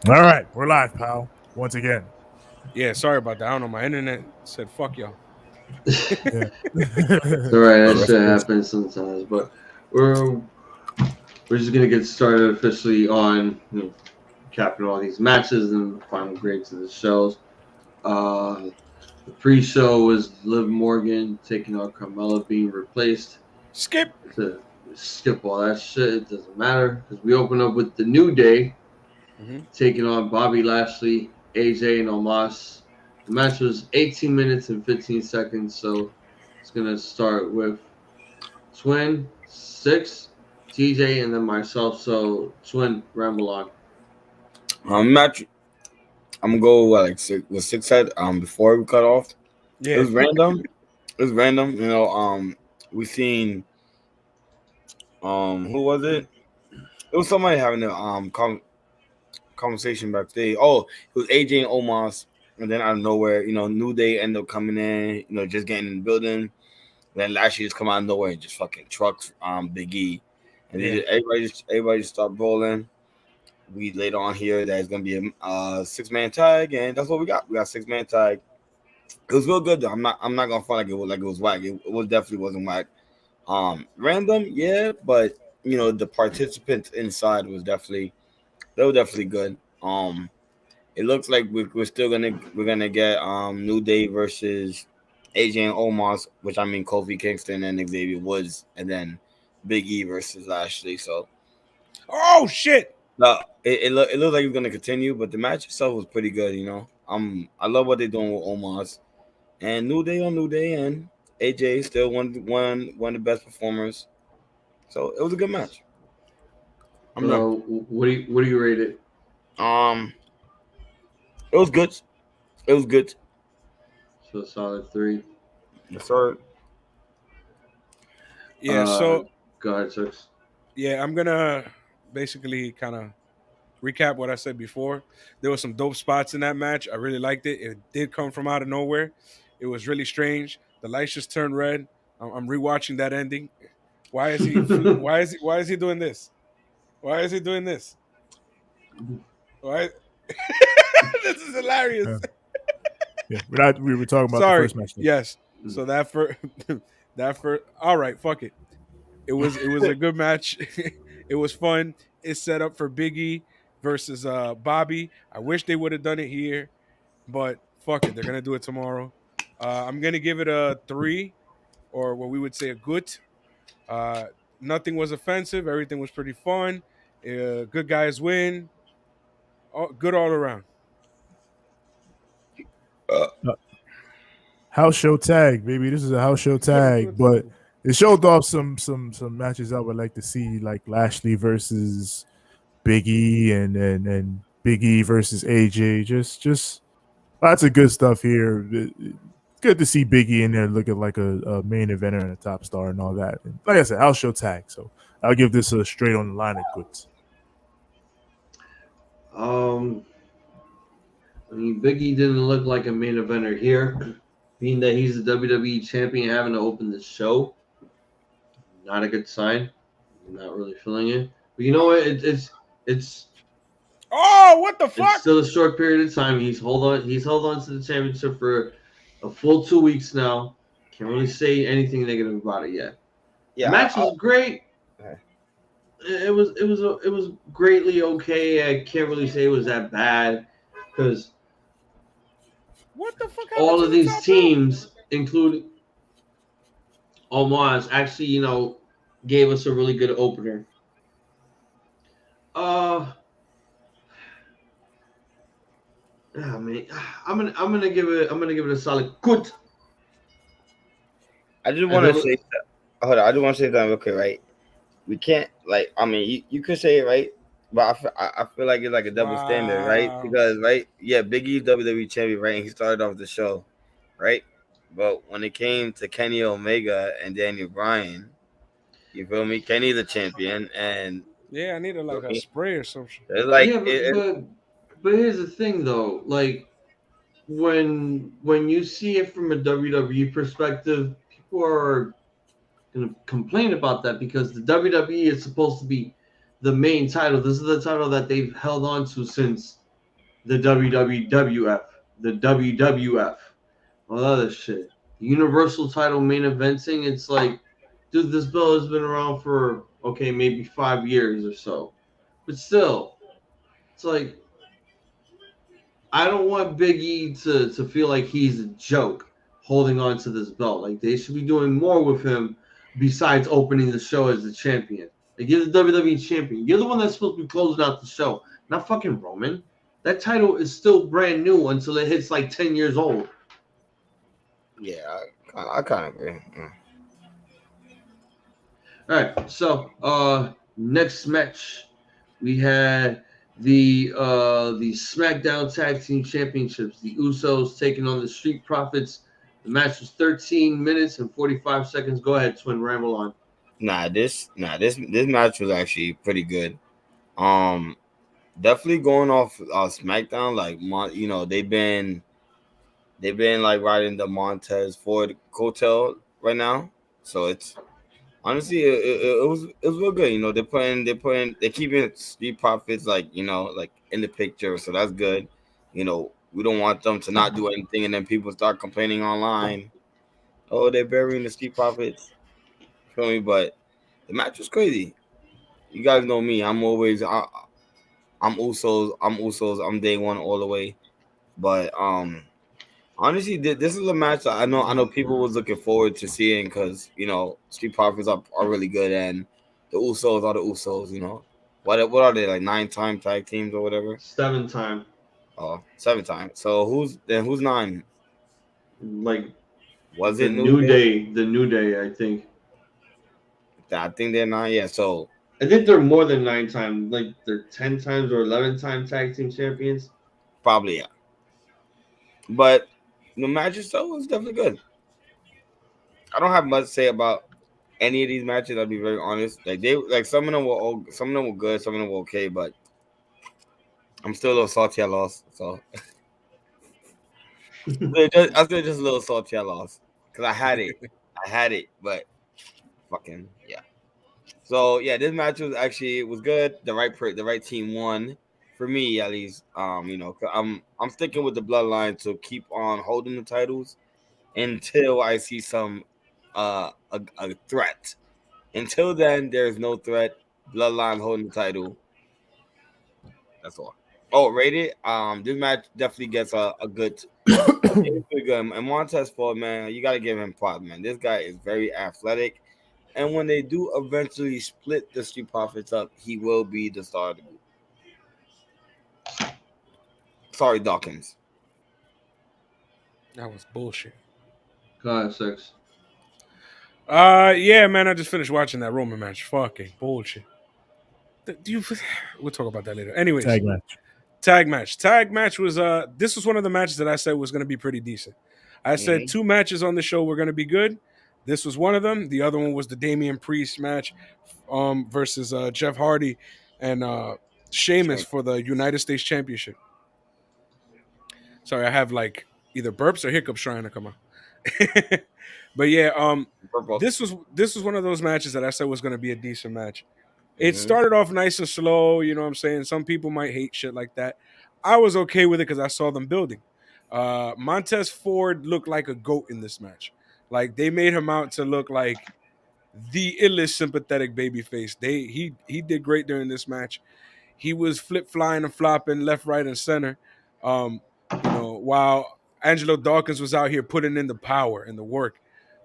All right, we're live, pal. Once again. Yeah, sorry about that. I don't know. My internet said fuck y'all. Yeah. It's all right. Oh, That rest shit in peace. happens sometimes, but we're we're just gonna get started officially on capping all these matches and the final grades of the shows. Uh, the pre-show was Liv Morgan taking on Carmella, being replaced. Skip. To skip all that shit, it doesn't matter because we open up with the New Day Mm-hmm. taking on Bobby Lashley, AJ, and Omos. The match was 18 minutes and 15 seconds, so it's gonna start with Twin, Six, TJ, and then myself. So Twin, ramble on. Match. I'm gonna go like six, with six head. Before we cut off, it Yeah. was random. It was random. We seen who was it? It was somebody having a conversation backstage. Oh, it was AJ and Omos, and then out of nowhere, New Day ended up coming in. Just getting in the building. Then Lashley just come out of nowhere and just fucking trucks Big E, and Yeah. everybody just start rolling. We later on here that it's gonna be a 6-man tag, and that's what we got. We got 6-man tag. It was real good though. I'm not gonna front like it was whack. It was definitely wasn't whack. Random, yeah, but the participants inside was definitely they were definitely good. It looks like we're gonna get New Day versus AJ and Omos, which I mean Kofi Kingston and Xavier Woods, and then Big E versus Lashley. So Oh shit. no, it looks like it's gonna continue, but the match itself was pretty good. I love what they're doing with Omos and New Day on New Day, and AJ still one of the best performers. So it was a good match. I'm not. What do you rate it? Um, it was good. It was good. So solid three. Yes, sir. Yeah. Uh, So go ahead, Six. yeah, I'm gonna basically kind of recap what I said before. There were some dope spots in that match. I really liked it. It did come from out of nowhere. It was really strange. The lights just turned red. I'm rewatching that ending. Why is he? Why is he doing this? Why is he doing this? Why? This is hilarious. Yeah. Yeah. We were talking about the Sorry. first match. Though. Yes. So that for that for all right. Fuck it. It was a good match. It was fun. It's set up for Biggie versus Bobby. I wish they would have done it here, but fuck it. They're gonna do it tomorrow. I'm gonna give it a 3, or what we would say a good. Uh, Nothing was offensive. Everything was pretty fun. Good guys win. Good all around. Uh, Uh, house show tag, baby. This is a house show tag, but it showed off some matches I would like to see, like Lashley versus Big E and Big E versus AJ. Just lots of good stuff here. It's good to see Big E in there looking like a main eventer and a top star and all that. And like I said, house show tag. So I'll give this a straight on the line of goods. Um, I mean, Biggie didn't look like a main eventer here, being that he's the WWE champion, having to open the show. Not a good sign. I'm not really feeling it. But you know what? It's Oh, what the it's fuck? still a short period of time. He's held on to the championship for a full 2 weeks now. Can't really say anything negative about it yet. The yeah, match was great. Okay. It was greatly okay. I can't really say it was that bad because What the fuck happened all to of the these top rope? teams, including Omos, actually gave us a really good opener. Uh, I mean, I'm gonna give it a solid good. I just And want to then say, hold on. I just want to say that real quick, right? We can't like. I mean, you could say it right, but I feel like it's like a double standard, right? Wow. Because right, yeah, Big E's WWE champion, right? And he started off the show, right? But when it came to Kenny Omega and Daniel Bryan, you feel me? Kenny's the champion, and Yeah, I needed feel like a me? spray or something. It's like yeah, but here's the thing though, like when you see it from a WWE perspective, people are gonna complain about that because the WWE is supposed to be the main title. This is the title that they've held on to since the WWF, the WWF, all other shit. Universal title main eventing, it's like, dude, this belt has been around for, okay, maybe 5 years or so. But still, it's like, I don't want Big E to feel like he's a joke holding on to this belt. Like, they should be doing more with him besides opening the show as the champion. Like, you're the WWE champion. You're the one that's supposed to be closing out the show, not fucking Roman. That title is still brand new until it hits like 10 years old. Yeah, I kind of agree. All right, so next match we had the SmackDown Tag Team Championships. The Usos taking on the Street Profits. The match was 13 minutes and 45 seconds. Go ahead, Twin, ramble on. This match was actually pretty good. Um, Definitely going off SmackDown. Like, they've been like riding the Montez Ford coattail right now. So it's honestly it was real good. You know, they're keeping Street Profits like, like in the picture. So that's good. You know, we don't want them to not do anything and then people start complaining online. Oh, they're burying the Street Profits. Feel me? But the match was crazy. You guys know me. I'm Usos. I'm Usos. I'm day one all the way. But honestly, this is a match that I know people was looking forward to seeing because Street Profits are really good and the Usos are the Usos. You know what are they, like 9-time tag teams or whatever? 7-time. Oh, 7-time. So who's 9? Like, Was the it New Day? The New Day, I think. I think they're 9. Yeah. So I think they're more than 9-time. Like, they're 10 times or 11-time tag team champions. probably, yeah. But the match itself was definitely good. I don't have much to say about any of these matches. I'll be very honest. Some of them were good, some of them were okay, but I'm still a little salty I lost. So I'm still just a little salty I lost because I had it, but fucking yeah. So yeah, this match was good. The right team won for me at least. 'Cause I'm sticking with the bloodline to keep on holding the titles until I see some a threat. Until then, there is no threat. Bloodline holding the title. That's all. Oh, rated. This match definitely gets a good. It's pretty good. And Montez Ford, man, you gotta give him props, man. This guy is very athletic, and when they do eventually split the Street Profits up, he will be the star of the group. Sorry, Dawkins. That was bullshit. Go ahead, 6. Yeah, man, I just finished watching that Roman match. Fucking bullshit. We'll talk about that later. Anyways, Tag match. Tag match was this was one of the matches that I said was going to be pretty decent. I said 2 matches on the show were going to be good. This was one of them. The other one was the Damian Priest match versus Jeff Hardy and Sheamus for the United States Championship. Sorry, I have like either burps or hiccups trying to come out. But yeah, this was one of those matches that I said was going to be a decent match. It started off nice and slow, you know what I'm saying? Some people might hate shit like that. I was okay with it because I saw them building. Montez Ford looked like a goat in this match. Like, they made him out to look like the illest sympathetic babyface. He did great during this match. He was flip flying and flopping left, right, and center. While Angelo Dawkins was out here putting in the power and the work.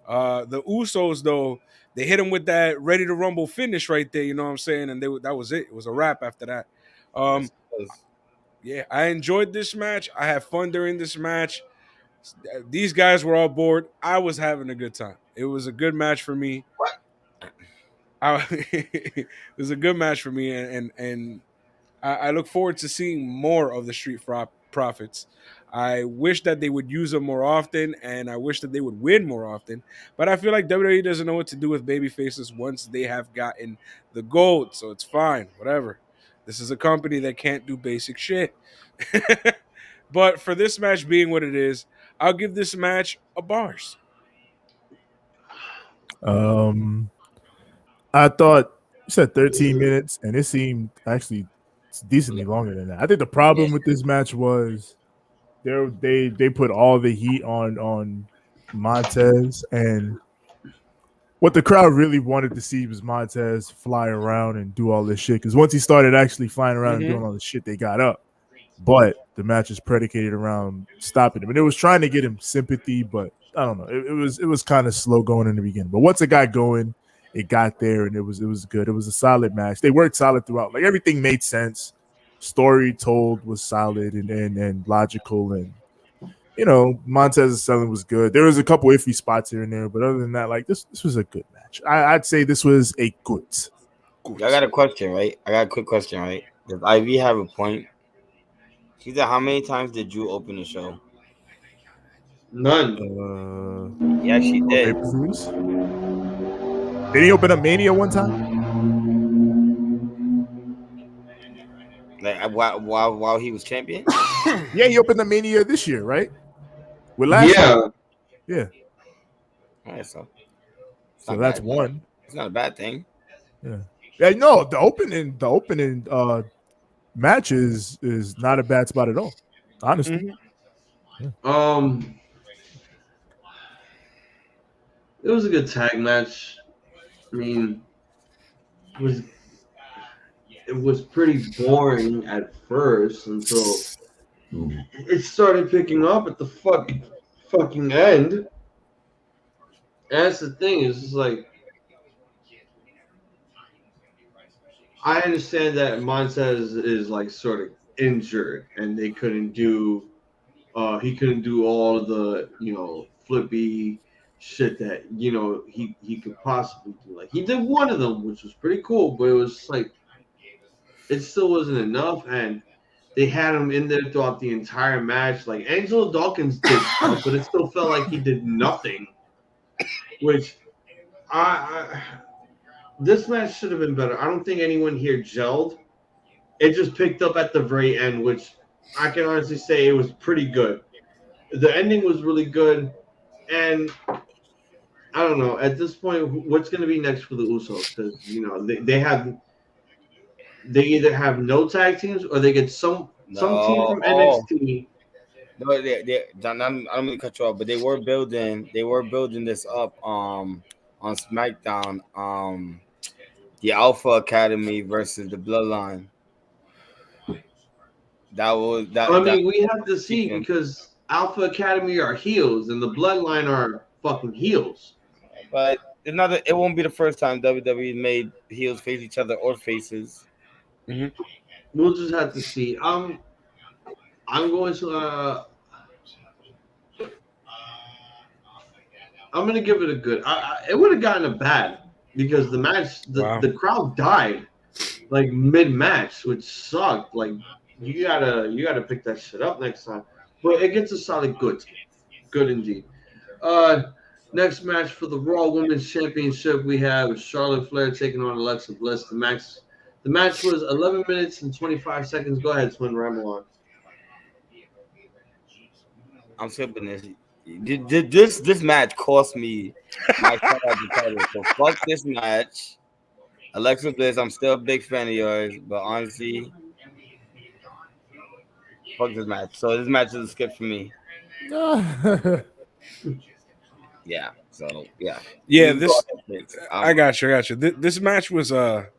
The Usos, though, they hit him with that Ready to Rumble finish right there, you know what I'm saying? And that was it. It was a wrap after that. Yeah, I enjoyed this match. I had fun during this match. These guys were all bored. I was having a good time. It was a good match for me. It was a good match for me, and I look forward to seeing more of the Street Profits. I wish that they would use them more often, and I wish that they would win more often. But I feel like WWE doesn't know what to do with baby faces once they have gotten the gold, so it's fine, whatever. This is a company that can't do basic shit. But for this match being what it is, I'll give this match a bars. I thought you said 13 minutes, and it seemed actually It's decently longer than that. I think the problem with this match was they put all the heat on Montez, and what the crowd really wanted to see was Montez fly around and do all this shit. Because once he started actually flying around and doing all this shit, they got up. But the match is predicated around stopping him, and it was trying to get him sympathy, but I don't know. It was kind of slow going in the beginning. But once it got going, it got there, and it was good. It was a solid match. They worked solid throughout. Like everything made sense. Story told was solid and logical, and Montez's selling was good. There was a couple iffy spots here and there, but other than that, like this was a good match. I'd say this was a good. I got a question, right? I got a quick question, right? Does Ivy have a point? She said, how many times did you open the show? None. Yeah, she did. Did he open up Mania one time? Like while he was champion? Yeah, he opened the Mania this year, right? With last year. Yeah. All right, so that's one. It's not a bad thing. Yeah. Yeah, no, the opening match is not a bad spot at all. Honestly. Yeah. It was a good tag match. I mean, it was pretty boring at first until it started picking up at the fucking end. And that's the thing, is just like, I understand that Montez is like sort of injured and they couldn't do he couldn't do all of the, flippy shit that, he could possibly do. Like he did one of them, which was pretty cool, but it was like it still wasn't enough, and they had him in there throughout the entire match. Like Angelo Dawkins did stuff, but it still felt like he did nothing. Which this match should have been better. I don't think anyone here gelled. It just picked up at the very end, which I can honestly say it was pretty good. The ending was really good, and I don't know. At this point, what's going to be next for the Usos? Because they either have no tag teams or they get some team from NXT. No, John, I don't mean to cut you off, but they were building this up on SmackDown. The Alpha Academy versus the Bloodline. We have to see, because Alpha Academy are heels and the Bloodline are fucking heels. But it won't be the first time WWE made heels face each other or faces. Mm-hmm. We'll just have to see. I'm going to. I'm going to give it a good. It would have gotten a bad, because the match, the crowd died like mid-match, which sucked. Like you gotta pick that shit up next time. But it gets a solid good indeed. Next match for the Raw Women's Championship, we have Charlotte Flair taking on Alexa Bliss. The match was 11 minutes and 25 seconds. Go ahead, Twin, ramble on. I'm skipping this. This match cost me my title. So fuck this match. Alexa Bliss, I'm still a big fan of yours, but honestly, fuck this match. So this match is a skip for me. Yeah. So yeah. Yeah. I got you. This match was it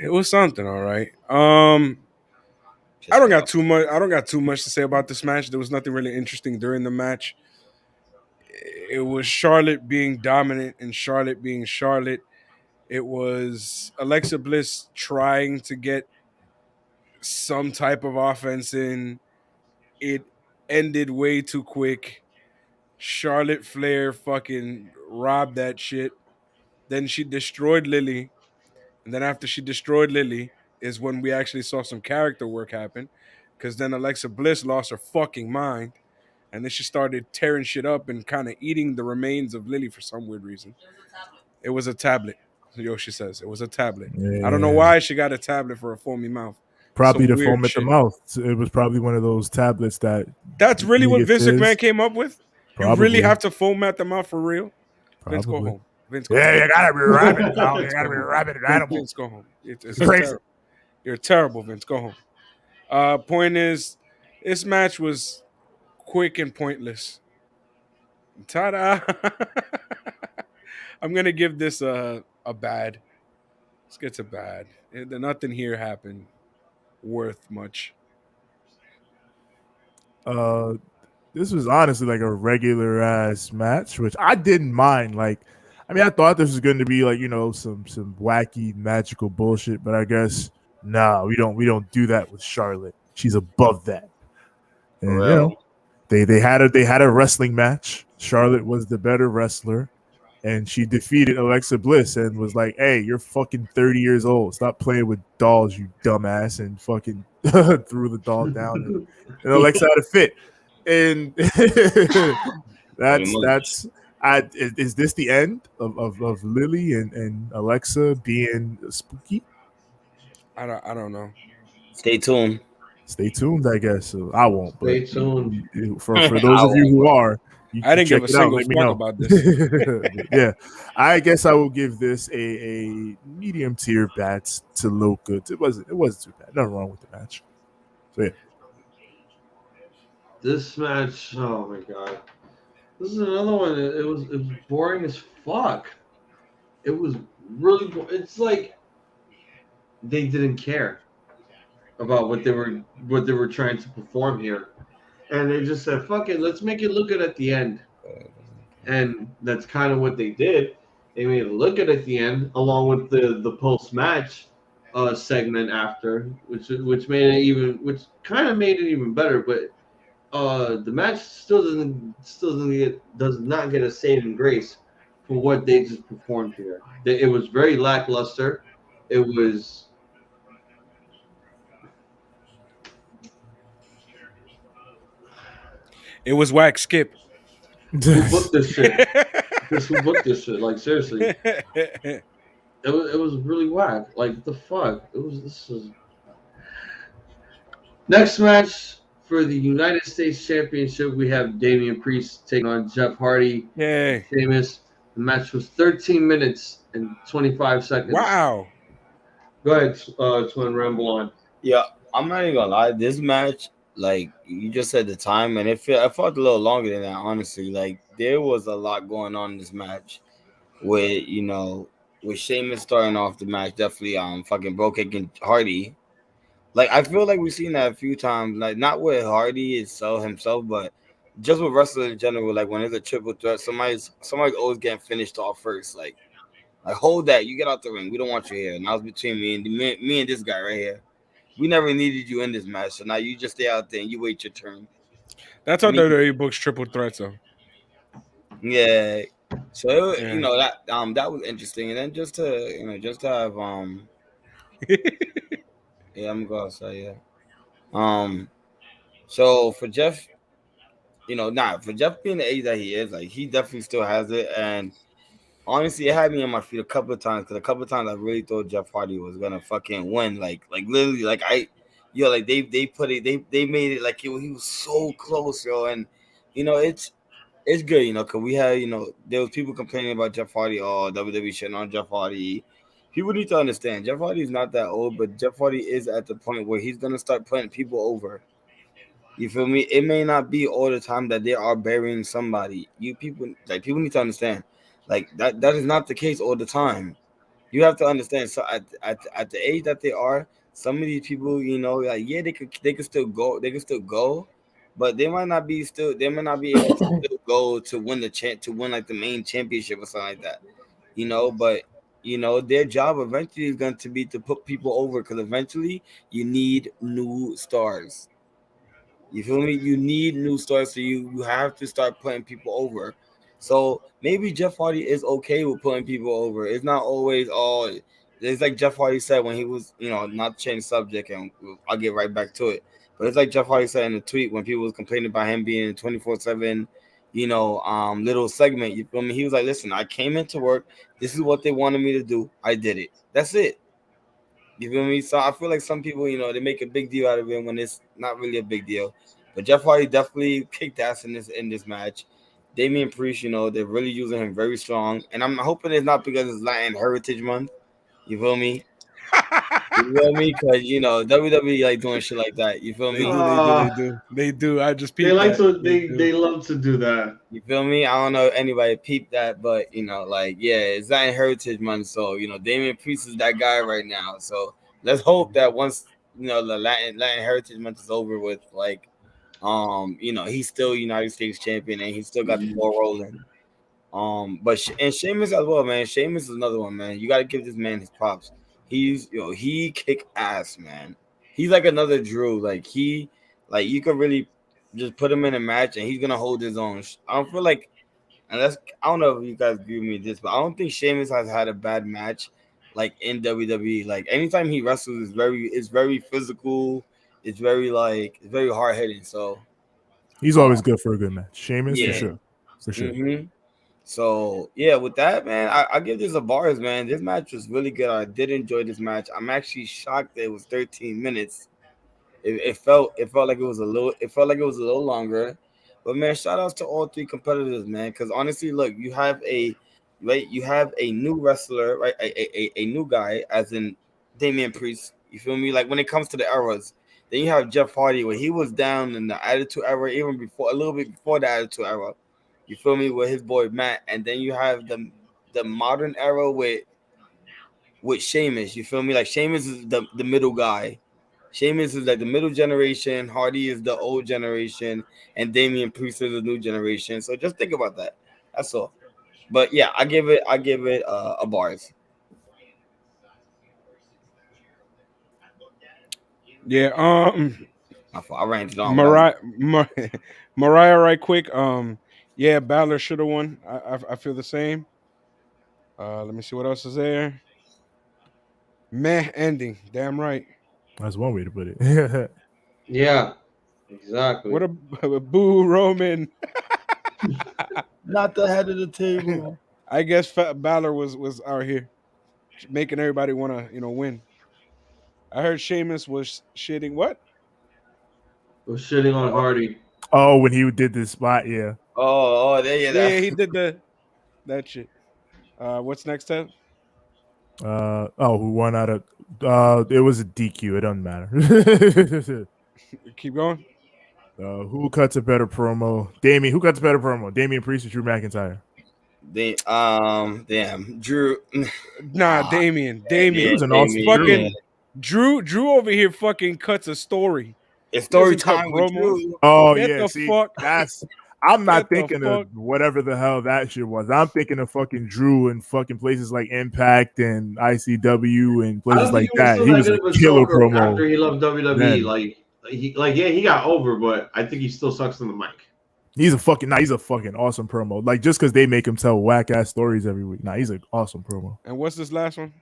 was something, all right. I don't got too much to say about this match. There was nothing really interesting during the match. It was Charlotte being dominant and Charlotte being Charlotte. It was Alexa Bliss trying to get some type of offense in. It ended way too quick. Charlotte Flair fucking robbed that shit. Then she destroyed Lily. And then after she destroyed Lily is when we actually saw some character work happen. Because then Alexa Bliss lost her fucking mind. And then she started tearing shit up and kind of eating the remains of Lily for some weird reason. It was a tablet. Yoshi says it was a tablet. Yeah. I don't know why she got a tablet for a foamy mouth. Probably the foam at the mouth. It was probably one of those tablets that's really what Vince McMahon came up with? Probably. You really have to foam at the mouth for real? Probably. Vince, go home. You gotta be rabid. You gotta be rabid animal. Vince, go home. It's crazy. You're terrible, Vince. Go home. Point is, this match was quick and pointless. Ta-da! I'm gonna give this a bad. Let's get to bad. Nothing here happened worth much. Uh, this was honestly like a regular ass match, which I didn't mind. Like, I mean, I thought this was going to be like some wacky magical bullshit, but I guess we don't do that with Charlotte. She's above that, For and real. they had a wrestling match. Charlotte was the better wrestler, and she defeated Alexa Bliss and was like, "Hey, you're fucking 30 years old. Stop playing with dolls, you dumbass!" And fucking threw the doll down, and Alexa had a fit. And Pretty that's much. that's is this the end of Lily and Alexa being spooky? I don't know. Stay tuned. Stay tuned, I guess. So I won't, but Stay tuned. for those I of you won't, who bro. are, you I can didn't give check a it out. single Let me fuck know. about this. But yeah, I guess I will give this a medium tier bats to low goods. It wasn't too bad. Nothing wrong with the match. So yeah. This match, oh my god. This is another one. It was boring as fuck. It was really. It's like they didn't care about what they were trying to perform here, and they just said, "Fuck it, let's make it look good at the end." And that's kind of what they did. They made it look good at the end, along with the post match segment after, which made it which kind of made it even better. But the match does not get a saving grace for what they just performed here. It was very lackluster. It was It was whack. Skip. who booked this shit? Just who booked this shit? Like seriously, it was really whack. Like the fuck? This was next match for the United States Championship. We have Damian Priest taking on Jeff Hardy and Yay! Sheamus. The match was 13 minutes and 25 seconds. Wow. Go ahead, Twin, ramble on. Yeah, I'm not even gonna lie. This match, like you just said, the time, and I felt a little longer than that. Honestly, like there was a lot going on in this match. With with Sheamus starting off the match, definitely fucking bro kicking Hardy. Like I feel like we've seen that a few times. Like not with Hardy itself himself, but just with wrestling in general. Like when there's a triple threat, somebody's always getting finished off first. Like hold that, you get out the ring. We don't want you here. Now it's between me and this guy right here. We never needed you in this match, so now you just stay out there and you wait your turn. That's I how mean, WWE books triple threats, though. yeah. So Yeah. that was interesting, and then just to have yeah, I'm gonna say yeah. Um, so for Jeff, for Jeff being the age that he is, like he definitely still has it, and honestly, it had me on my feet a couple of times because a couple of times I really thought Jeff Hardy was gonna fucking win. Like literally, like they put it, they made it like he was so close, yo, and it's good, because we had, there was people complaining about Jeff Hardy, or WWE shitting on Jeff Hardy. People need to understand Jeff Hardy is not that old, but Jeff Hardy is at the point where he's gonna start putting people over. You feel me? It may not be all the time that they are burying somebody. People need to understand, like that is not the case all the time. You have to understand. So at the age that they are, some of these people, like yeah, they could still go, but they might not be able to still go to win to win like the main championship or something like that. But their job eventually is going to be to put people over because eventually you need new stars. You feel me? You need new stars, so you have to start putting people over. So maybe Jeff Hardy is okay with putting people over. It's not always all. It's like Jeff Hardy said when he was, not to change the subject, and I'll get right back to it. But it's like Jeff Hardy said in the tweet when people was complaining about him being 24/7, little segment. You feel me? He was like, "Listen, I came into work. This is what they wanted me to do. I did it. That's it." You feel me? So I feel like some people, they make a big deal out of it when it's not really a big deal. But Jeff Hardy definitely kicked ass in this match. Damian Priest, they're really using him very strong. And I'm hoping it's not because it's Latin Heritage Month. You feel me? You feel me? Because WWE like doing shit like that. You feel They me? do, they do, they Uh, do, they do. I just they peeped like that. to They they do. they love to do that. You feel me? I don't know if anybody peeped that, but like it's Zion Heritage Month, so Damian Priest is that guy right now. So let's hope that once the Latin Heritage Month is over with, like, he's still United States champion and he's still got the ball rolling. And Sheamus as well, man. Sheamus is another one, man. You got to give this man his props. He kick ass, man. He's like another Drew. Like you could really just put him in a match and he's gonna hold his own. I don't feel like, unless I don't know if you guys agree with me this, but I don't think Sheamus has had a bad match like in WWE. Like anytime he wrestles, it's very physical. It's very hard hitting. So He's um, always good for a good match. Sheamus for yeah. sure, for sure. Mm-hmm. So yeah, with that, man, I give this a bars, man. This match was really good. I did enjoy this match. I'm actually shocked that it was 13 minutes. It felt like it was a little longer. But man, shout outs to all three competitors, man. Because honestly, look, you have a new wrestler, right? A new guy, as in Damian Priest. You feel me? Like when it comes to the eras, then you have Jeff Hardy, where he was down in the Attitude Era, even before a little bit before the Attitude Era. You feel me, with his boy Matt, and then you have the modern era with Sheamus. You feel me? Like Sheamus is the middle guy. Sheamus is like the middle generation. Hardy is the old generation, and Damian Priest is the new generation. So just think about that. That's all. But yeah, I give it a bars. Yeah. My fault. I ran it on, but that was Mariah, right quick. Yeah, Balor should have won. I feel the same. Let me see what else is there. Meh ending. Damn right. That's one way to put it. Yeah, exactly. What a boo Roman. not the head of the table. I guess Balor was out here making everybody want to win. I heard Sheamus was shitting what? We're shitting on Hardy. Oh, when he did this spot, yeah. There you Yeah, that. he did that shit. What's next, Ted? Who won out of it was a DQ, it doesn't matter. Keep going. Who cuts a better promo? Damien, who cuts a better promo? Damian Priest or Drew McIntyre? Damn, Drew. Nah, Damien. It Yeah, was an awesome Damien, Drew. yeah. Fucking Drew over here fucking cuts a story. It's He story doesn't cut time with promos. Drew. Oh Get yeah, the see, fuck. I'm not Get the thinking of fuck. whatever the hell that shit was. I'm thinking of fucking Drew and fucking places like Impact and ICW and I places don't think like he was that. still He that was good a of a killer talker promo after he left WWE. then. Yeah, he got over, but I think he still sucks on the mic. He's a fucking awesome promo. Like just because they make him tell whack ass stories every week. Nah, he's an awesome promo. And what's this last one?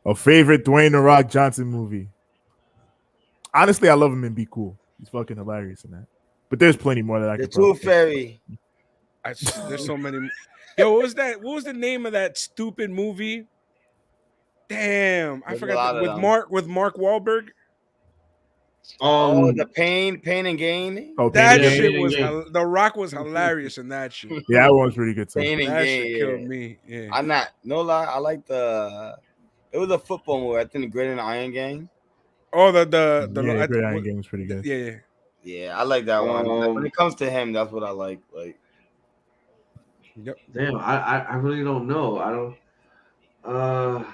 A favorite Dwayne the Rock Johnson movie. Honestly, I love him in Be Cool. He's fucking hilarious in that. But there's plenty more that I The could probably Tooth Fairy. There's so many. Yo, what was that? What was the name of that stupid movie? Damn, I There's a forgot that lot of them. With Mark Wahlberg. Oh, Um, the Pain and Gain. Oh, Pain and That yeah, Gain. shit Pain and was Gain. The Rock was hilarious in that shit. Yeah, that one's pretty good too. Pain and That shit Gain. killed Yeah. me. Yeah. I'm not no lie. I like the. It was a football movie. I think the Great and Iron Gang. Oh, Yeah, Great Iron Gang was pretty good. yeah. Yeah, I like that one. Like, when Um, it comes to him, that's what I like. Like, Yep. damn, I really don't know. I don't.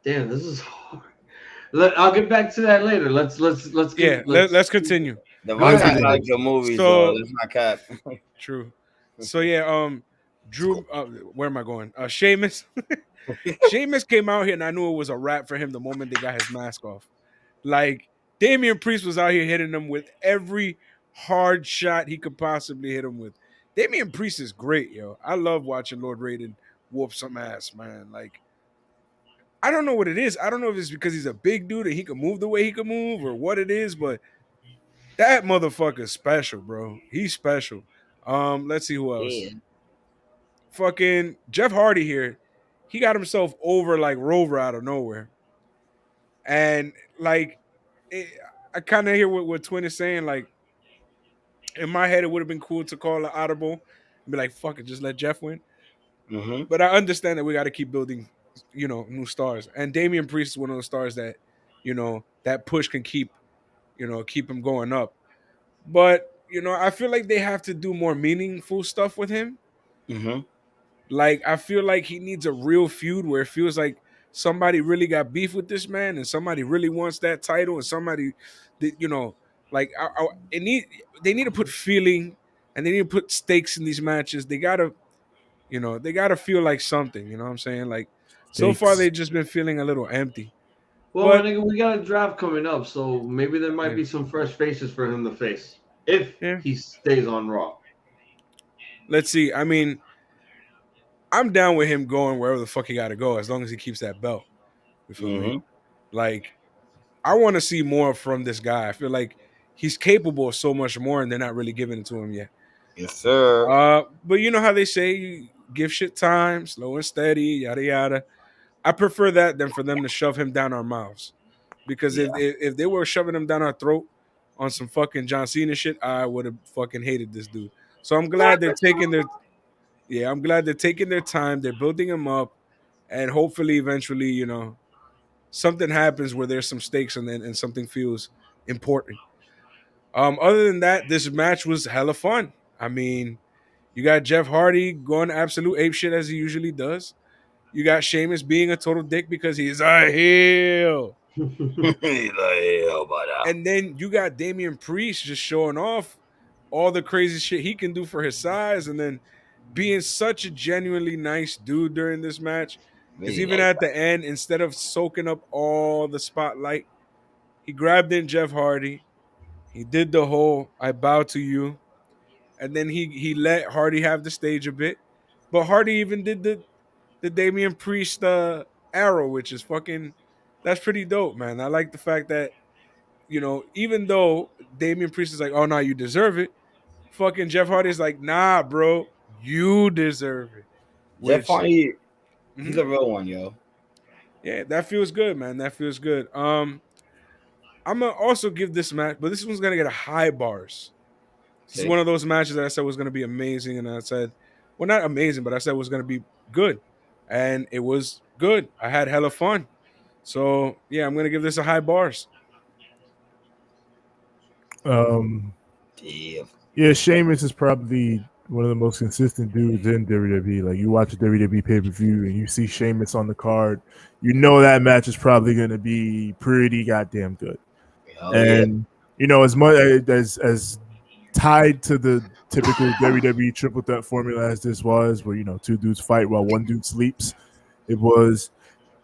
Damn, this is hard. I'll get back to that later. Yeah. Let's continue. the Go Rock Let's has ahead. continue. like good movies though. So That's not cap. true. So yeah, Drew. Where am I going? Sheamus. Sheamus came out here, and I knew it was a wrap for him the moment they got his mask off. Like Damian Priest was out here hitting him with every hard shot he could possibly hit him with. Damian Priest is great, yo. I love watching Lord Raiden whoop some ass, man. Like I don't know what it is. I don't know if it's because he's a big dude and he can move the way he can move or what it is, but that motherfucker's special, bro. He's special. Let's see who else. Yeah. Fucking Jeff Hardy here. He got himself over like Rover out of nowhere. And like it, I kind of hear what Twin is saying. Like in my head, it would have been cool to call an audible and be like, "Fuck it, just let Jeff win." Mm-hmm. But I understand that we got to keep building new stars. And Damian Priest is one of those stars that, that push can keep him going up. But, I feel like they have to do more meaningful stuff with him. Mm-hmm. Like, I feel like he needs a real feud where it feels like somebody really got beef with this man and somebody really wants that title and somebody that, like they need to put feeling and they need to put stakes in these matches. They gotta feel like something, you know what I'm saying? Like, so far Stakes. they've just been feeling a little empty. Well, my But nigga, we got a draft coming up, so maybe there might yeah, be some fresh faces for him to face if yeah. he stays on Raw. Let's see. I mean, I'm down with him going wherever the fuck he gotta go as long as he keeps that belt. You feel me? Mm-hmm. Like, I want to see more from this guy. I feel like he's capable of so much more, and they're not really giving it to him yet. Yes, sir. But you know how they say, you give shit time, slow and steady, yada yada. I prefer that than for them to shove him down our mouths. Because Yeah. if they were shoving him down our throat on some fucking John Cena shit, I would have fucking hated this dude. So I'm glad they're taking their time. They're building him up, and hopefully, eventually, something happens where there's some stakes and something feels important. Other than that, this match was hella fun. I mean, you got Jeff Hardy going absolute ape shit as he usually does. You got Sheamus being a total dick because he's a heel. The hell, brother. And then you got Damian Priest just showing off all the crazy shit he can do for his size, and then being such a genuinely nice dude during this match. Because Really even like at the end, instead of soaking up all the spotlight, he grabbed in Jeff Hardy. He did the whole "I bow to you," and then he let Hardy have the stage a bit. But Hardy even did the Damian Priest arrow, which is fucking, that's pretty dope, man. I like the fact that, even though Damian Priest is like, oh no, you deserve it, fucking Jeff Hardy's like, nah, bro, you deserve it. Jeff Which, Hardy, he's mhm, a real one, yo. yeah, that feels good, man. That feels good. I'm gonna also give this match, but this one's gonna get a high bars. This is Okay. one of those matches that I said was gonna be amazing, and I said, well, not amazing, but I said was gonna be good, and it was good. I had hella fun. So yeah, I'm gonna give this a high bars. Um, Damn. yeah, Sheamus is probably one of the most consistent dudes in WWE. Like, you watch a WWE pay per view and you see Sheamus on the card, you know that match is probably going to be pretty goddamn good. Hell yeah. And as much as tied to the typical WWE triple threat formula as this was, where two dudes fight while one dude sleeps, it was,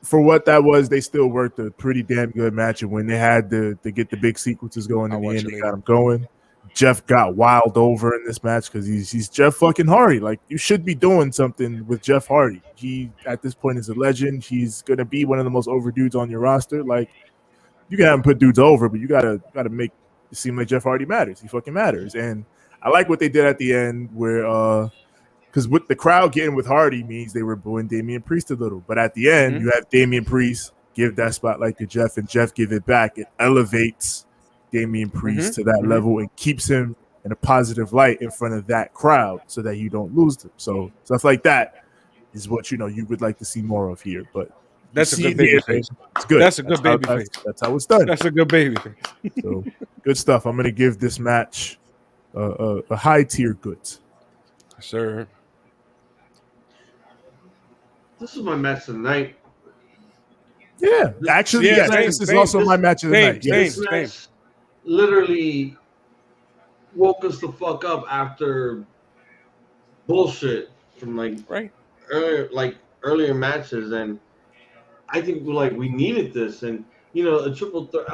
for what that was, they still worked a pretty damn good match. And when they had to get the big sequences going I'll in the watch end, it they later. got them going. Jeff got wild over in this match because he's Jeff fucking Hardy. Like, you should be doing something with Jeff Hardy. He, at this point, is a legend. He's gonna be one of the most over dudes on your roster. Like, you can have him put dudes over, but you gotta make it seem like Jeff Hardy matters. He fucking matters. And I like what they did at the end, where because with the crowd getting with Hardy means they were booing Damian Priest a little. But at the end, you have Damian Priest give that spotlight to Jeff, and Jeff give it back. It elevates Damian Priest to that level and keeps him in a positive light in front of that crowd so that you don't lose them. So stuff like that is what you would like to see more of here. But That's a good baby face. it's good. That's a good baby face. That's how it's done. That's a good baby face. So good stuff. I'm gonna give this match a high tier goods. Sir. This is my match of the night. Yeah, actually, Yeah, yes, same, this is same, also my match of the same, night. same. Yes. This match literally woke us the fuck up after bullshit from Right. earlier matches, and I think we needed this, and a triple threat.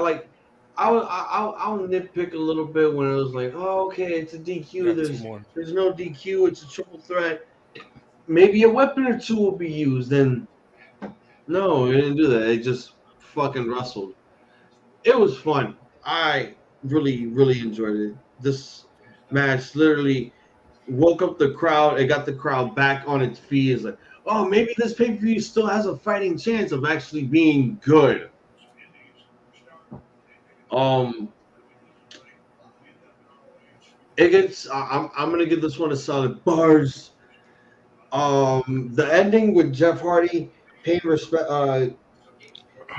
I'll nitpick a little bit when it was like, oh, okay, it's a DQ. Got two more. There's no DQ. It's a triple threat. Maybe a weapon or two will be used. And no, it didn't do that. It just fucking wrestled. It was fun. I really, really enjoyed it. This match literally woke up the crowd. It got the crowd back on its feet. It's like, oh, maybe this pay-per-view still has a fighting chance of actually being good. It gets. I'm gonna give this one a solid bars. The ending with Jeff Hardy paying respect,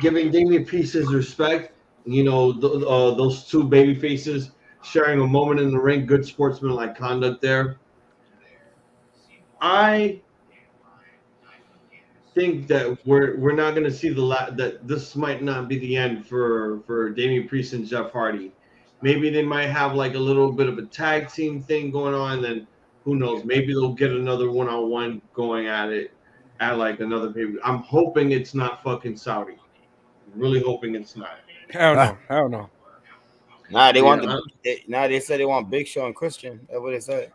giving Damian Priest his respect. Those two baby faces sharing a moment in the ring, good sportsmanlike conduct there. I think that we're not going to see that this might not be the end for Damian Priest and Jeff Hardy. Maybe they might have like a little bit of a tag team thing going on. Then who knows? Maybe they'll get another one-on-one going at it at like another baby. I'm hoping it's not fucking Saudi. I'm really hoping it's not. Hell no. Hell no. Nah, they want Yeah, they said they want Big Show and Christian. That's what they said.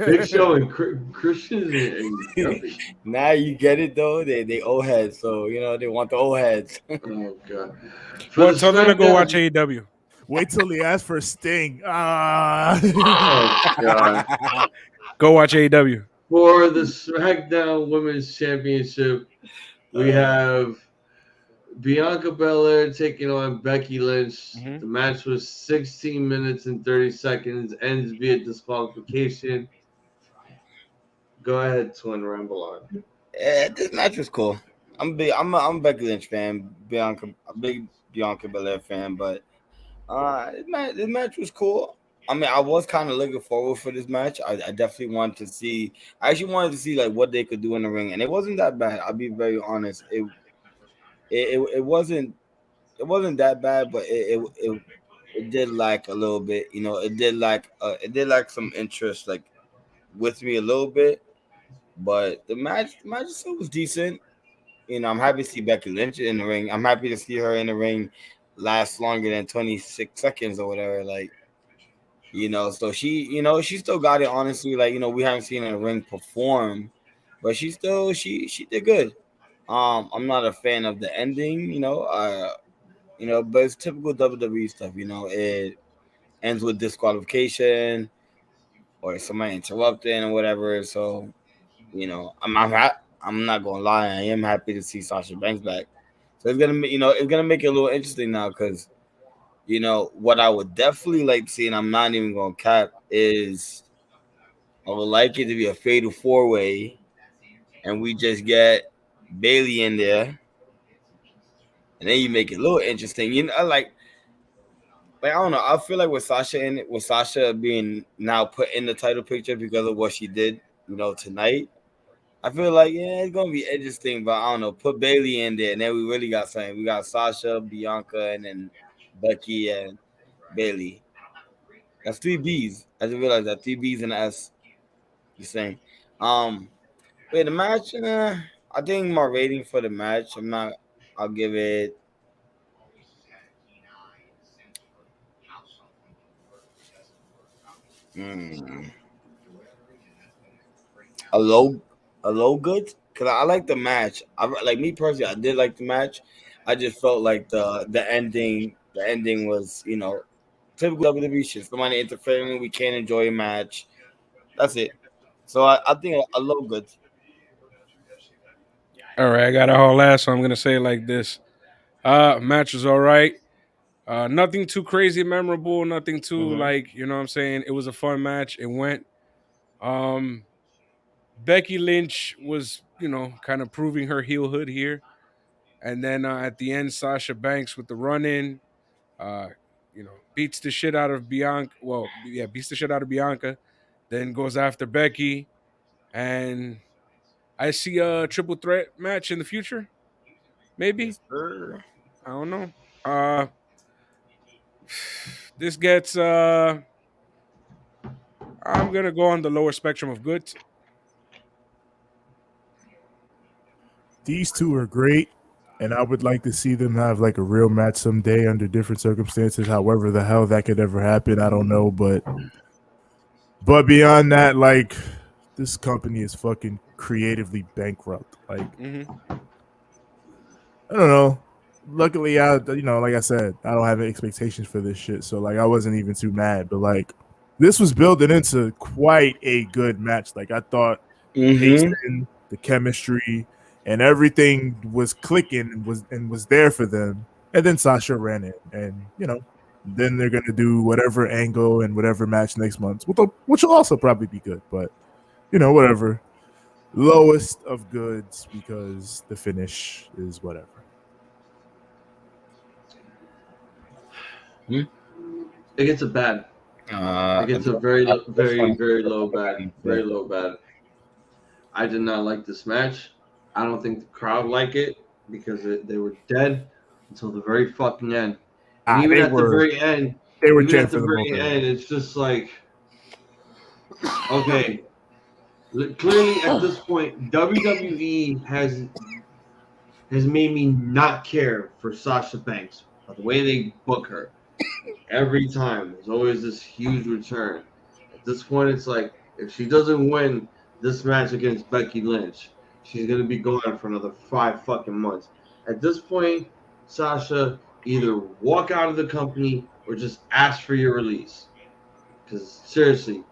Big Show and Christian and Guthrie. Now you get it though. They old heads, so they want the old heads. Oh god. Well, tell them to go watch AEW. Wait till he asks for Sting. Oh god. Go watch AEW. For the SmackDown Women's Championship, we have Bianca Belair taking on Becky Lynch. Mhm. The match was 16 minutes and 30 seconds, ends via disqualification. Go ahead, Twin Ramble on. Yeah, this match was cool. I'm a Becky Lynch fan, a big Bianca Belair fan, but this match was cool. I mean, I was kind of looking forward for this match. I definitely wanted to see. I actually wanted to see like what they could do in the ring, and it wasn't that bad. I'll be very honest. It wasn't that bad, but it did like a little bit. It did like some interest like with me a little bit. But the match itself was decent. I'm happy to see Becky Lynch in the ring. I'm happy to see her in the ring last longer than 26 seconds or whatever. Like, so she still got it. Honestly, like, we haven't seen her in the ring perform, but she did good. I'm not a fan of the ending, but it's typical WWE stuff. It ends with disqualification or somebody interrupting or whatever. So, I'm not gonna lie, I am happy to see Sasha Banks back. So it's gonna make it a little interesting now because what I would definitely like to see, and I'm not even gonna cap, is I would like it to be a fatal 4-way, and we just get Bailey in there, and then you make it a little interesting. Like I don't know. I feel like with Sasha being now put in the title picture because of what she did, tonight. I feel like it's gonna be interesting, but I don't know. Put Bailey in there, and then we really got something. We got Sasha, Bianca, and then Becky and Bailey. That's 3 Bs. I just realized that 3 Bs and an S. You saying? Wait, the match. I think my rating for the match. I'm not. I'll give it. A low good because I like the match. Like me personally, I did like the match. I just felt like the ending was typical WWE shit. Somebody interfering, we can't enjoy a match. That's it. So I think a low good. All right, I got a whole last, so I'm gonna say it like this. Match was all right. Nothing too crazy memorable, nothing too like, what I'm saying. It was a fun match. It went. Um Becky Lynch was, kind of proving her heel hood here. And then at the end, Sasha Banks with the run in, uh, beats the shit out of Bianca. Well, yeah, beats the shit out of Bianca, then goes after Becky. And I see a triple threat match in the future. Maybe. Yes, sir. I don't know. This gets I'm gonna go on the lower spectrum of good. These two are great, and I would like to see them have like a real match someday under different circumstances. However the hell that could ever happen, I don't know. But beyond that, like, this company is fucking creatively bankrupt. Like, I don't know. Luckily, like I said, I don't have any expectations for this shit, so like I wasn't even too mad. But like, this was building into quite a good match. Like, I thought pacing, the chemistry, and everything was clicking and was there for them. And then Sasha ran it, and then they're gonna do whatever angle and whatever match next month, which will also probably be good. But whatever. lowest of goods because the finish is whatever. It gets a bad. It gets a very low bad. Very low bad. I did not like this match. I don't think the crowd liked it because they were dead until the very fucking end. And even at the very end, it's just like, okay, clearly at this point, WWE has made me not care for Sasha Banks. By the way they book her, every time there's always this huge return. At this point, it's like if she doesn't win this match against Becky Lynch, she's gonna be gone for another 5 fucking months. At this point, Sasha, either walk out of the company or just ask for your release. Because seriously,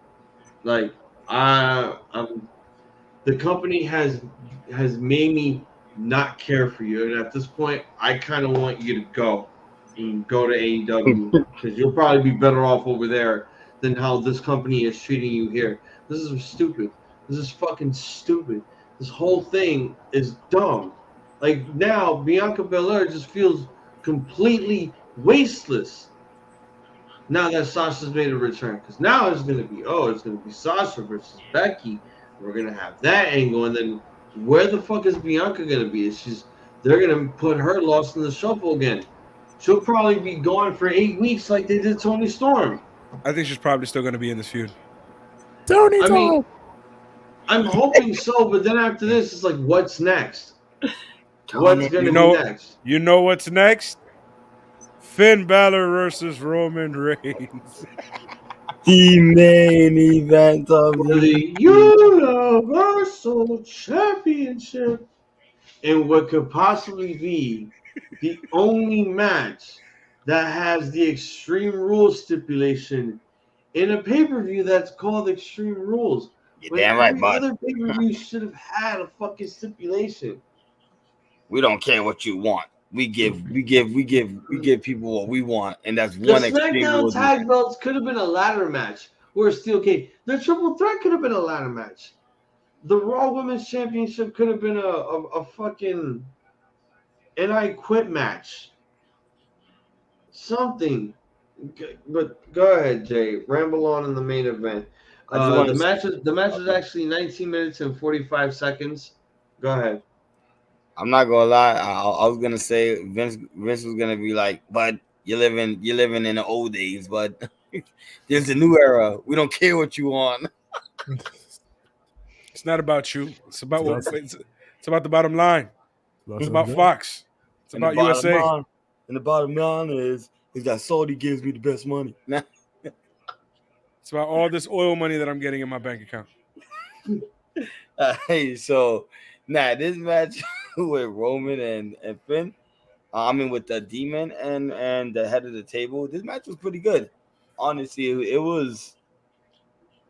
like I'm the company has made me not care for you, and at this point, I kind of want you to go and go to AEW because you'll probably be better off over there than how this company is treating you here. This is stupid. This is fucking stupid. This whole thing is dumb. Like now, Bianca Belair just feels completely wasteless. Now that Sasha's made a return, because now it's gonna be Sasha versus Becky. We're gonna have that angle, and then where the fuck is Bianca gonna be? They're gonna put her lost in the shuffle again. She'll probably be gone for 8 weeks like they did Tony Storm. I think she's probably still going to be in this feud. Tony I Storm. mean, I'm hoping so, but then after this, it's like, what's next? What's gonna be next? You know what's next? Finn Balor versus Roman Reigns. The main event of The Universal Championship. And what could possibly be the only match that has the Extreme Rules stipulation in a pay-per-view that's called Extreme Rules. You're damn right, every other pay-per-view should have had a fucking stipulation. We don't care what you want. We give people what we want, and that's one Extreme Rules. The SmackDown tag belts could have been a ladder match or a steel cage. The triple threat could have been a ladder match. The Raw Women's Championship could have been a fucking and I quit match. Something. But go ahead, Jay. Ramble on in the main event. The match is actually 19 minutes and 45 seconds. Go ahead. I'm not gonna lie. I was gonna say Vince was gonna be like, but you're living in the old days, but there's a new era. We don't care what you want. It's not about you. It's about it's about the bottom line. It's about Fox. It's about USA. And the bottom line is that Saudi gives me the best money. It's about all this oil money that I'm getting in my bank account. Hey, so this match with Roman and Finn, with the Demon and the head of the table, this match was pretty good. Honestly, it was.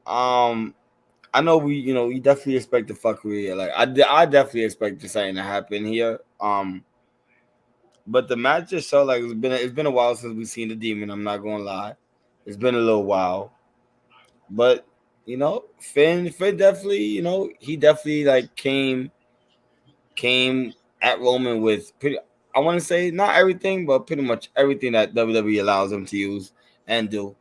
I know we definitely expect the fuckery. Like I definitely expected something to happen here. But the match just felt like it's been a while since we've seen the Demon. I'm not gonna lie, it's been a little while. But Finn definitely, he definitely like came at Roman with pretty. I want to say not everything, but pretty much everything that WWE allows him to use and do.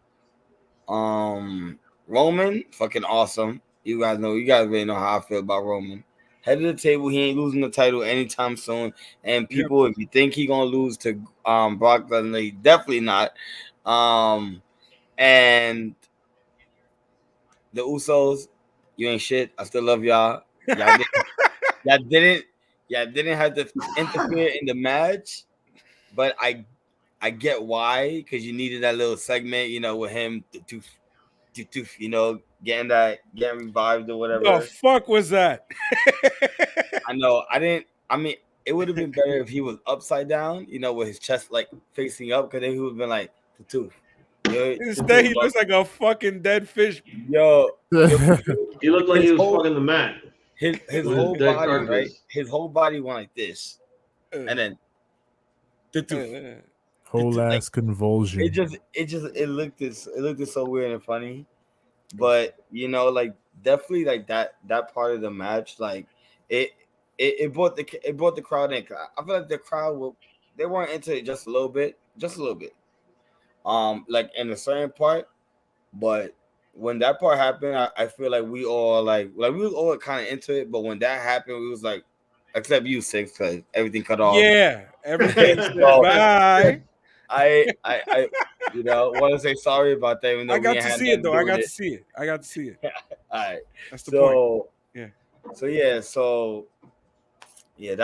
Roman, fucking awesome. You guys really know how I feel about Roman. Head of the table, he ain't losing the title anytime soon. And people, if you think he gonna lose to Brock Lesnar, he definitely not. And the Usos, you ain't shit. I still love y'all. Y'all didn't have to interfere in the match, but I get why, because you needed that little segment, with him, getting revived or whatever. The fuck was that? I know. It would have been better if he was upside down, with his chest like facing up, because then he would have been like the tooth. Instead, he looks like a fucking dead fish. Yo, he looked like he was fucking the mat. His whole body, right? His whole body went like this, and then the tooth. Whole ass convulsion. It looked so weird and funny, but like definitely like that part of the match, like it brought the crowd in. I feel like the crowd they weren't into it just a little bit, like in a certain part, but when that part happened, I feel like we all like we was all kind of into it, but when that happened, we was like, except you six, because everything cut off. Yeah, everything said So, bye. I want to say sorry about that, even though I we got ain't to had see it nothing to though. do I with got to it. see it. I got to see it. All right, That's the point. Yeah. Yeah,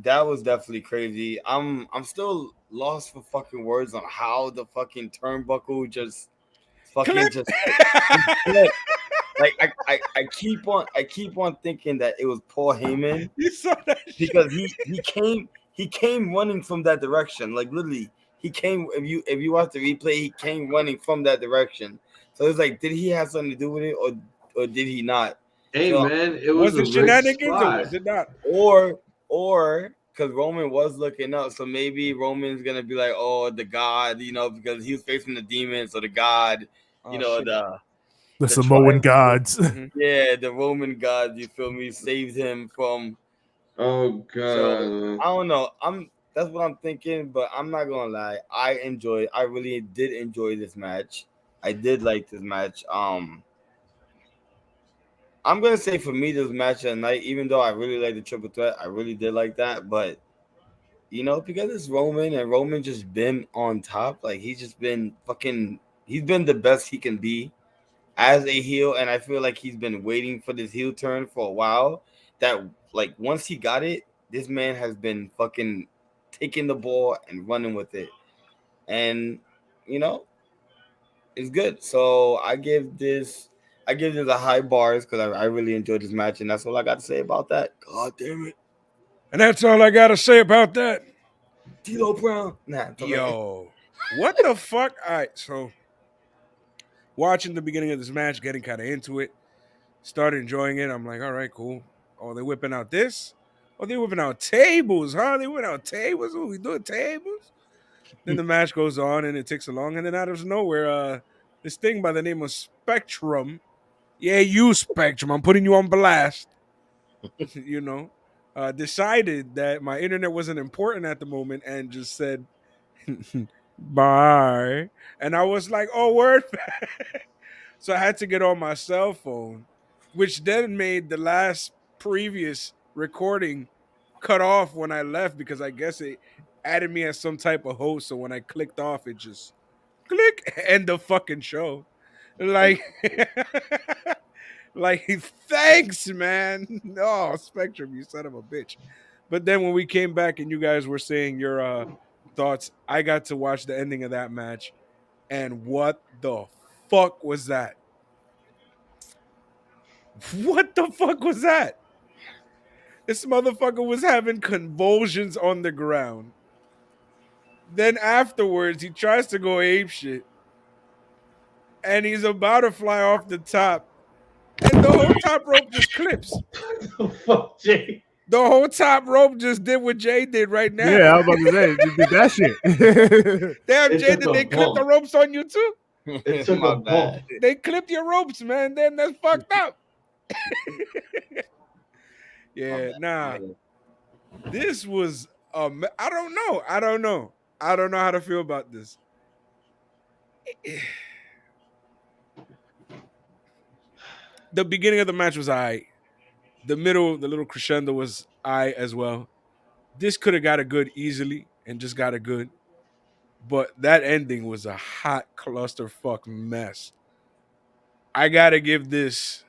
that was definitely crazy. I'm still lost for fucking words on how the fucking turnbuckle just fucking Clip. just clipped. Like I keep on thinking that it was Paul Heyman You saw that shit. because he came running from that direction. Like literally, he came. If you watch the replay, he came running from that direction. So it's like, did he have something to do with it, or did he not? Hey So, man, it was Was a it rigged shenanigans or spot. was it not? or because Roman was looking up, so maybe Roman's gonna be like, oh, the God, because he was facing the demon, so the God, Oh, shit. The the Samoan tribe- gods. yeah, the Roman God, you feel me, saved him from. Oh So god. I don't know. That's what I'm thinking, but I'm not gonna lie. I really did enjoy this match. I did like this match. I'm gonna say for me this match at night, even though I really like the triple threat, I really did like that. But because it's Roman and Roman just been on top, like he's been the best he can be as a heel, and I feel like he's been waiting for this heel turn for a while. That like once he got it, this man has been fucking taking the ball and running with it, and you know it's good. So I give this a high bars because I really enjoyed this match, and that's all I got to say about that. God damn it, And that's all I got to say about that. D'Lo Brown. Nah, Yo, what the fuck? All right, so watching the beginning of this match, getting kind of into it, started enjoying it. I'm like, all right, cool. Oh, they whipping out this? Oh, they whipping out tables, huh? They whipping out tables? Oh, we doing tables? Then the match goes on and it takes along, and then out of nowhere, this thing by the name of Spectrum, yeah, you Spectrum, I'm putting you on blast. Decided that my internet wasn't important at the moment and just said bye. And I was like, oh, word. So I had to get on my cell phone, which then made the last previous recording cut off when I left because I guess it added me as some type of host. So when I clicked off, it just click end the fucking show. Like, like thanks, man. No, Spectrum, you son of a bitch. But then when we came back and you guys were saying your thoughts, I got to watch the ending of that match. And what the fuck was that? What the fuck was that? This motherfucker was having convulsions on the ground. Then afterwards, he tries to go ape shit. And he's about to fly off the top. And the whole top rope just clips. Oh, fuck, Jay. The whole top rope just did what Jay did right now. Yeah, I was about to say, just did that shit. Damn, It Jay, took did a they clip the bump. ropes on you too? It took My a bad. bump. They clipped your ropes, man. Damn, that's fucked up. Yeah, nah. This was I don't know. I don't know how to feel about this. The beginning of the match was I. The middle, the little crescendo was I as well. This could have got a good easily and just got a good. But that ending was a hot clusterfuck mess. I gotta give this.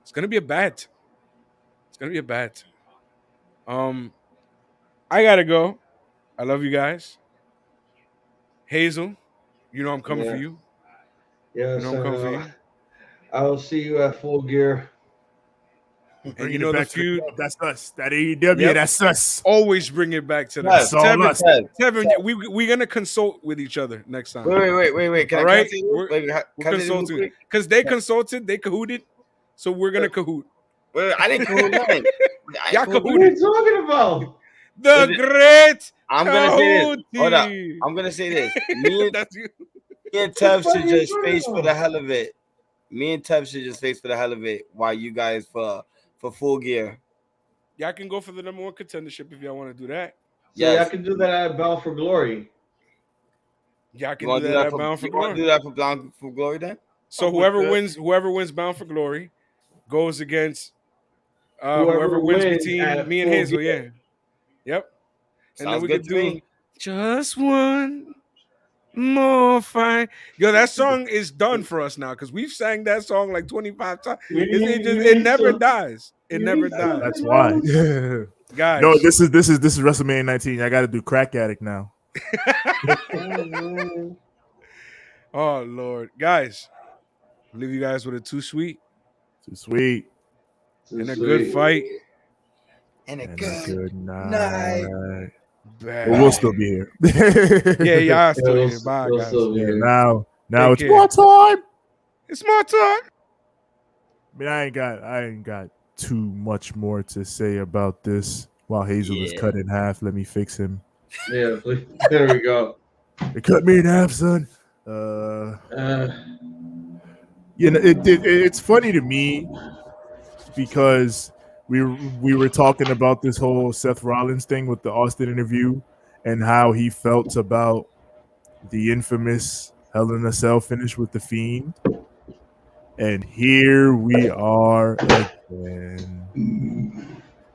It's gonna be a bad. It's gonna be a bad. I gotta go. I love you guys. Hazel, you know I'm coming for Yeah. you. You Yes, know I I'm coming for know. you. I'll see you at Full Gear. And Bringing you it know the back to the feud. club. That's us. That AEW, Yep. that's us. Always bring it back to Yes, that. That's all us. Tevin, we're gonna consult with each other next time. Wait. Can All I right, say this? we're Wait, can I say this real consulting quick? because they consulted, they cahooted, so we're gonna cahoot. Wait, I didn't call nothing. Y'all What are cahooted. you talking about? The Listen, great I'm gonna say this. Hold up. Kahootie. I'm gonna say this. Me and That's you. and Tev should just face for the hell of it. Me and Tev should just face for the hell of it. While you guys for Full Gear. Y'all can go for the number 1 contendership if y'all want to do that. So I can do that at Bound for Glory. Y'all can do that at Bound for Glory. Want to do that for Bound for Glory then? So whoever wins Bound for Glory goes against whoever wins between me and Hazel. Yeah. Yep. And then we could do just one more fight. Yo, that song is done for us now because we've sang that song like 25 times. It never dies. It never dies. That's why. Guys. No, this is WrestleMania 19. I got to do Crack Addict now. Oh Lord, guys, I'll leave you guys with a Too Sweet. Too sweet. And a good fight. And a good night. But we'll still be here. Yeah, y'all still here. Bye, guys. Yeah, now it's care. more time. It's more time. I mean, I ain't got too much more to say about this. While Hazel is cut in half, let me fix him. Yeah, there we go. They cut me in half, son. You know, it's funny to me because we were talking about this whole Seth Rollins thing with the Austin interview and how he felt about the infamous Hell in a Cell finish with the Fiend. And here we are again.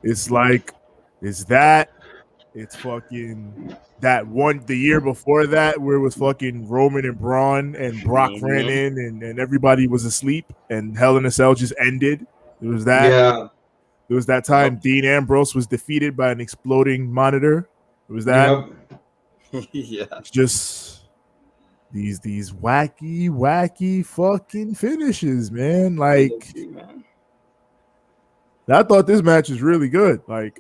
It's like, it's fucking that one, the year before that, where it was fucking Roman and Braun and Brock ran in and everybody was asleep and Hell in a Cell just ended. It was that. Yeah. It was that time Dean Ambrose was defeated by an exploding monitor. It was that. Yeah. It's just these wacky fucking finishes, man. Like, I thought this match was really good. Like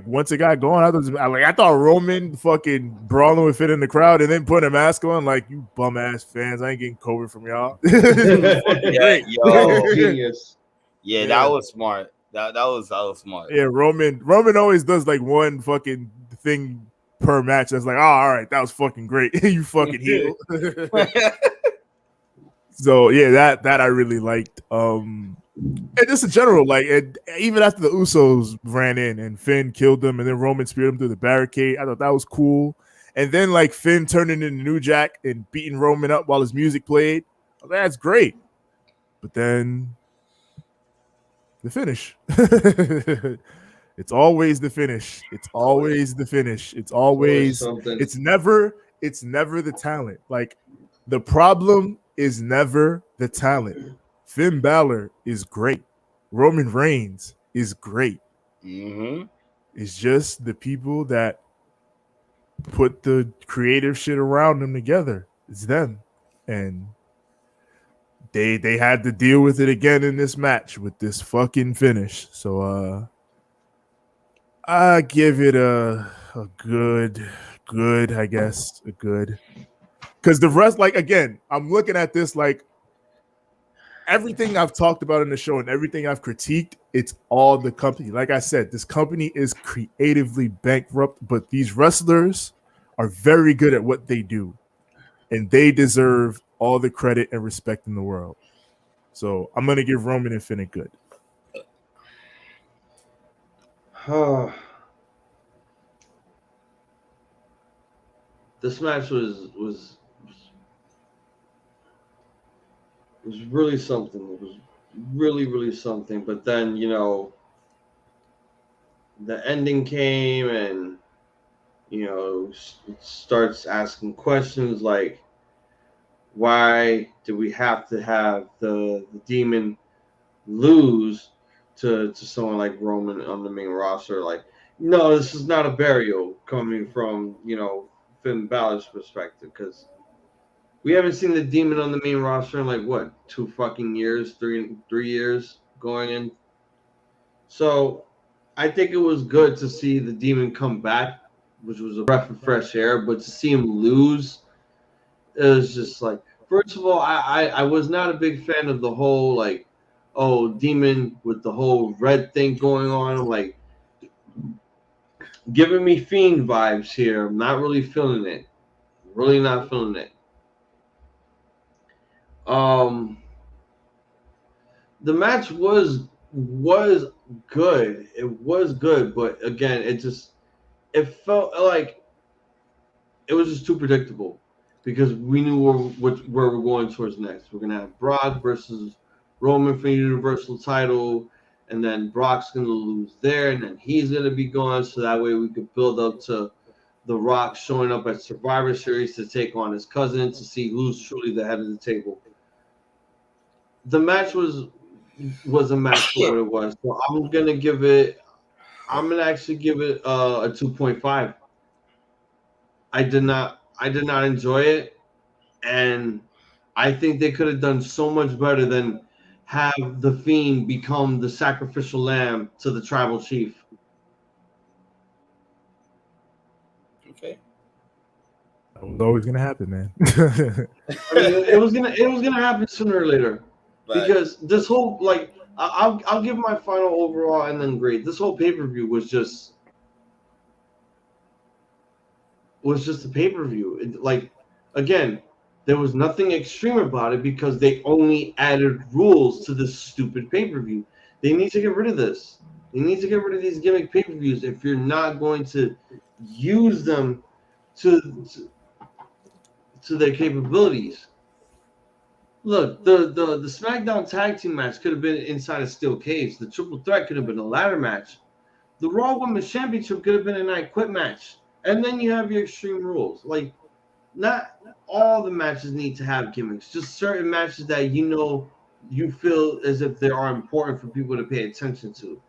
once it got going, I thought Roman fucking brawling with it in the crowd and then putting a mask on. Like, you bum ass fans, I ain't getting COVID from y'all. Yeah, yo, genius. Yeah, that was smart. That was smart. Yeah, Roman always does like one fucking thing per match. That's like, oh, all right, that was fucking great. You fucking heel. So yeah, that I really liked. And just in general, like, even after the Usos ran in and Finn killed them, and then Roman speared him through the barricade, I thought that was cool. And then like Finn turning into New Jack and beating Roman up while his music played, that's great. But then the finish. It's always the finish. It's always the finish. It's always it's never the talent. Like, the problem is never the talent. Finn Balor is great. Roman Reigns is great. Mm-hmm. It's just the people that put the creative shit around them together. It's them. And they had to deal with it again in this match with this fucking finish. So I give it a good, I guess. A good. Because the rest, like, again, I'm looking at this like everything I've talked about in the show and everything I've critiqued, it's all the company. Like I said, this company is creatively bankrupt, but these wrestlers are very good at what they do. And they deserve all the credit and respect in the world. So I'm going to give Roman and Finn a good. This match was really something. It was really, really something. But then, you know, the ending came and, you know, it starts asking questions like, why do we have to have the demon lose to someone like Roman on the main roster? Like, no, this is not a burial coming from, you know, Finn Balor's perspective, because we haven't seen the demon on the main roster in like what, 2 fucking years, 3 years going in. So I think it was good to see the demon come back, which was a breath of fresh air, but to see him lose, it was just like, first of all, I was not a big fan of the whole like, oh, demon with the whole red thing going on. I'm like, giving me Fiend vibes here. I'm not really feeling it. Really not feeling it. Um, the match was good. It was good, but again, it felt like it was just too predictable because we knew where we're going towards next. We're gonna have Brock versus Roman for the Universal title, and then Brock's gonna lose there, and then he's gonna be gone. So that way we could build up to The Rock showing up at Survivor Series to take on his cousin to see who's truly the head of the table. The match was a match for what it was. So I'm gonna actually give it a 2.5. I did not enjoy it, and I think they could have done so much better than have the Fiend become the sacrificial lamb to the tribal chief. Okay. That was always gonna happen, man. I mean, it was gonna happen sooner or later because this whole like I'll give my final overall and then grade. This whole pay per view was just a pay per view. Like again, there was nothing extreme about it because they only added rules to this stupid pay per view. They need to get rid of this. They need to get rid of these gimmick pay per views if you're not going to use them to their capabilities. Look, the SmackDown tag team match could have been inside a steel cage. The triple threat could have been a ladder match. The Raw Women's Championship could have been a night quit match. And then you have your Extreme Rules. Like, not all the matches need to have gimmicks. Just certain matches that you feel as if they are important for people to pay attention to.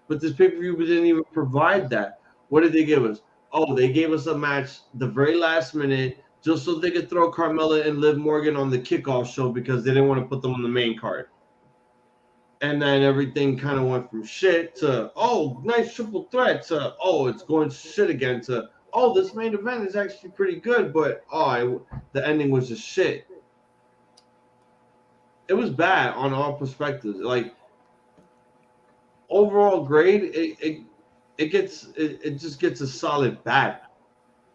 But this pay-per-view didn't even provide that. What did they give us? Oh, they gave us a match the very last minute just so they could throw Carmella and Liv Morgan on the kickoff show because they didn't want to put them on the main card. And then everything kind of went from shit to, oh, nice triple threat to, oh, it's going to shit again to, oh, this main event is actually pretty good, but, the ending was just shit. It was bad on all perspectives. Like, overall grade, it just gets a solid bad.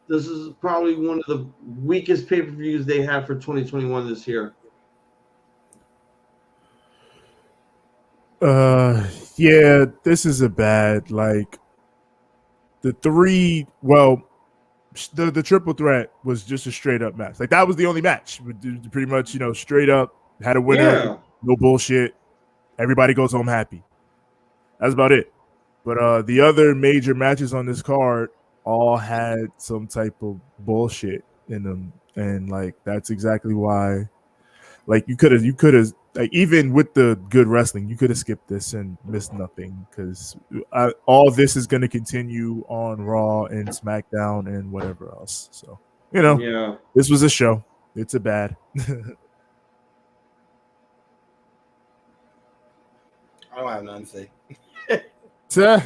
This is probably one of the weakest pay-per-views they have for 2021 this year. Yeah, this is a bad, like, the triple threat was just a straight up match. Like, that was the only match. Pretty much, straight up, had a winner, no bullshit. Everybody goes home happy. That's about it. But the other major matches on this card all had some type of bullshit in them, and like that's exactly why. Like you could have like even with the good wrestling, you could have skipped this and missed nothing because all this is going to continue on Raw and SmackDown and whatever else. So this was a show. It's a bad. I don't have nothing to say.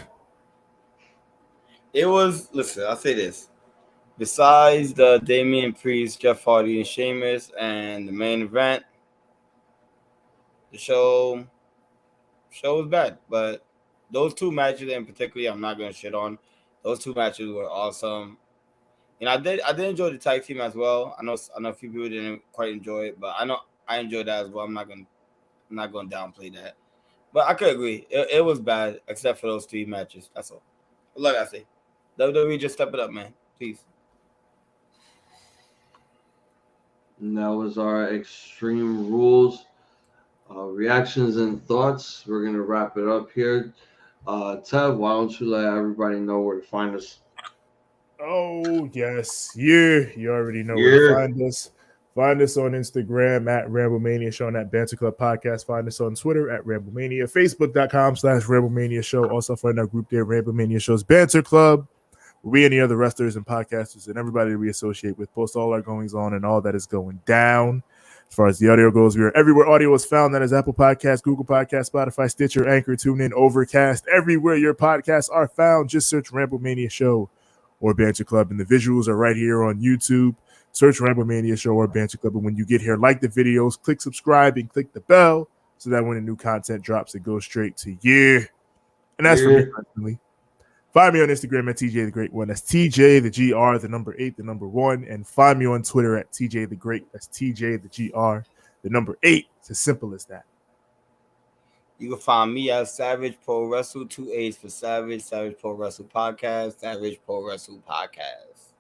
It was, listen, I'll say this. Besides the Damian Priest, Jeff Hardy, and Sheamus, and the main event, the show was bad. But those two matches in particular, I'm not going to shit on. Those two matches were awesome. And I did enjoy the tag team as well. I know a few people didn't quite enjoy it, but I know I enjoyed that as well. I'm not going to downplay that. But I could agree. It was bad, except for those three matches. That's all. Like I say, WWE just step it up, man. Please. And that was our Extreme Rules reactions and thoughts. We're going to wrap it up here. Ted, why don't you let everybody know where to find us? Oh, yes. You already know where to find us. Find us on Instagram at Ramblemania Show and at Banter Club Podcast. Find us on Twitter at Ramblemania, Facebook.com/Ramblemania Show. Also find our group there, Ramblemania Show's Banter Club. We and the other wrestlers and podcasters and everybody that we associate with post all our goings on and all that is going down. As far as the audio goes, we are everywhere audio is found. That is Apple Podcasts, Google Podcasts, Spotify, Stitcher, Anchor, TuneIn, Overcast. Everywhere your podcasts are found, just search Ramblemania Show or Banter Club. And the visuals are right here on YouTube. Search Ramblemania Show or Banter Club. And when you get here, like the videos, click subscribe, and click the bell so that when the new content drops, it goes straight to you. And that's for me personally. Find me on Instagram at TJ the Great One. That's TJ the GR, the number 8, the number 1. And find me on Twitter at TJ the Great. That's TJ the GR. the number 8. It's as simple as that. You can find me at Savage Pro Wrestle, 2 A's for Savage, Savage Pro Wrestle Podcast, Savage Pro Wrestle Podcast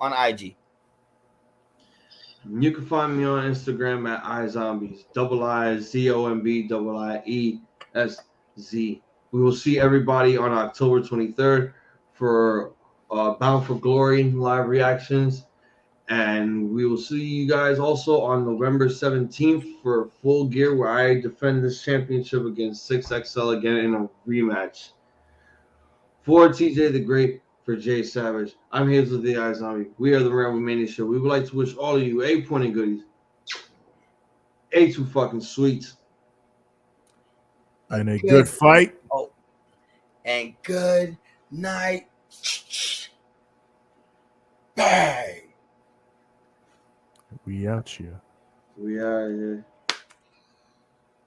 on IG. You can find me on Instagram at iZombies, IZombies. We will see everybody on October 23rd for Bound for Glory live reactions. And we will see you guys also on November 17th for Full Gear, where I defend this championship against 6XL again in a rematch. For TJ the Great, for Jay Savage, I'm Hazel the iZombie. We are the Ramble Mania Show. We would like to wish all of you a point of goodies, a too fucking sweet, And a good fight. Oh, and good night. Bang. We out here. We are here.